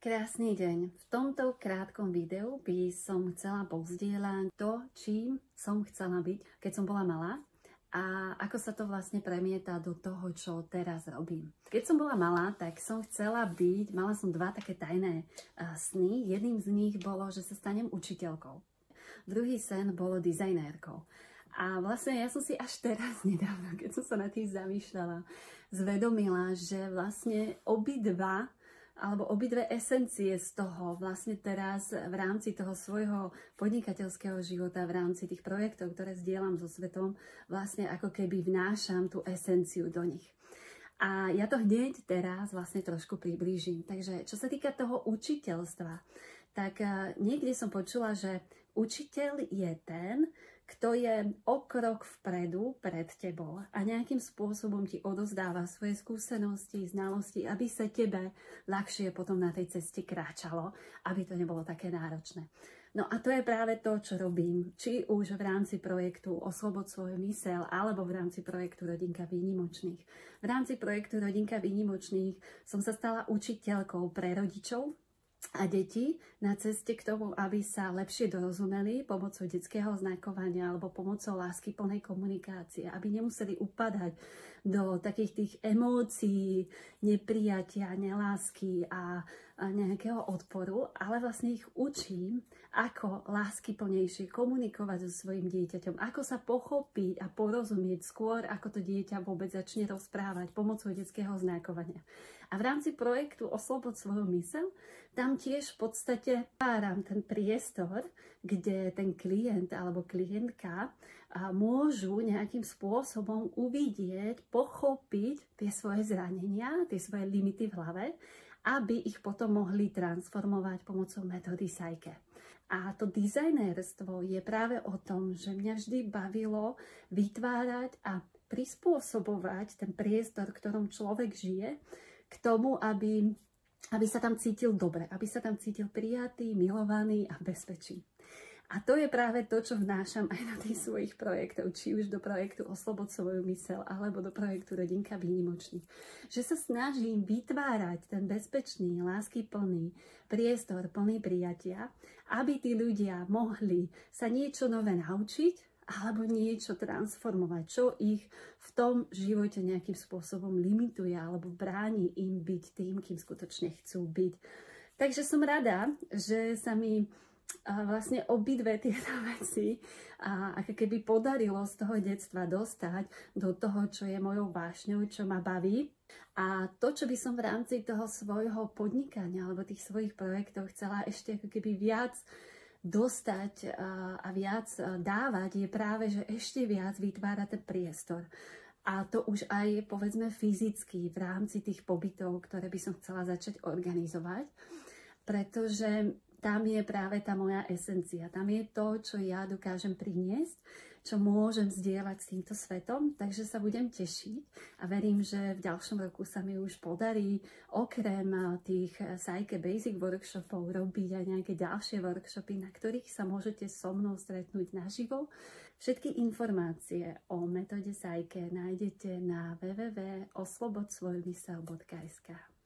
Krásny deň. V tomto krátkom videu by som chcela pozdieľať to, čím som chcela byť, keď som bola malá a ako sa to vlastne premieta do toho, čo teraz robím. Keď som bola malá, tak som chcela byť, mala som dva také tajné sny. Jedným z nich bolo, že sa stanem učiteľkou. Druhý sen bolo dizajnérkou. A vlastne ja som si až teraz nedávno, keď som sa nad tým zamýšľala, zvedomila, že vlastne obidve esencie z toho vlastne teraz v rámci toho svojho podnikateľského života, v rámci tých projektov, ktoré zdieľam so svetom, vlastne ako keby vnášam tú esenciu do nich. A ja to hneď teraz vlastne trošku priblížim. Takže čo sa týka toho učiteľstva, tak niekde som počula, že učiteľ je ten, kto je o krok vpredu pred tebou a nejakým spôsobom ti odozdáva svoje skúsenosti, znalosti, aby sa tebe ľahšie potom na tej ceste kráčalo, aby to nebolo také náročné. No a to je práve to, čo robím, či už v rámci projektu Oslobod svoju myseľ, alebo v rámci projektu Rodinka výnimočných. V rámci projektu Rodinka výnimočných som sa stala učiteľkou pre rodičov a deti na ceste k tomu, aby sa lepšie dorozumeli pomocou detského znakovania alebo pomocou lásky plnej komunikácie, aby nemuseli upadať do takých tých emócií, neprijatia, nelásky a nejakého odporu, ale vlastne ich učím, ako láskyplnejšie komunikovať so svojím dieťaťom, ako sa pochopiť a porozumieť skôr, ako to dieťa vôbec začne rozprávať pomocou detského znakovania. A v rámci projektu Oslobod svoju myseľ, tam tiež v podstate váram ten priestor, kde ten klient alebo klientka môžu nejakým spôsobom uvidieť, pochopiť tie svoje zranenia, tie svoje limity v hlave, aby ich potom mohli transformovať pomocou metódy Psyche. A to dizajnérstvo je práve o tom, že mňa vždy bavilo vytvárať a prispôsobovať ten priestor, v ktorom človek žije, k tomu, aby sa tam cítil dobre, aby sa tam cítil prijatý, milovaný a v bezpečí. A to je práve to, čo vnášam aj do tých svojich projektov, či už do projektu Oslobod svoju myseľ, alebo do projektu Rodinka výnimočných. Že sa snažím vytvárať ten bezpečný, láskyplný priestor, plný prijatia, aby tí ľudia mohli sa niečo nové naučiť, alebo niečo transformovať, čo ich v tom živote nejakým spôsobom limituje alebo bráni im byť tým, kým skutočne chcú byť. Takže som rada, že sa mi vlastne obidve tieto veci ako keby podarilo z toho detstva dostať do toho, čo je mojou vášňou, čo ma baví. A to, čo by som v rámci toho svojho podnikania alebo tých svojich projektov chcela ešte ako keby viac dostať a viac dávať, je práve, že ešte viac vytvára ten priestor. A to už aj, povedzme, fyzicky v rámci tých pobytov, ktoré by som chcela začať organizovať, pretože tam je práve tá moja esencia. Tam je to, čo ja dokážem priniesť, čo môžem zdieľať s týmto svetom, takže sa budem tešiť a verím, že v ďalšom roku sa mi už podarí okrem tých Psyche Basic workshopov robiť aj nejaké ďalšie workshopy, na ktorých sa môžete so mnou stretnúť naživo. Všetky informácie o metóde Psyche nájdete na www.oslobodsvojmysel.sk.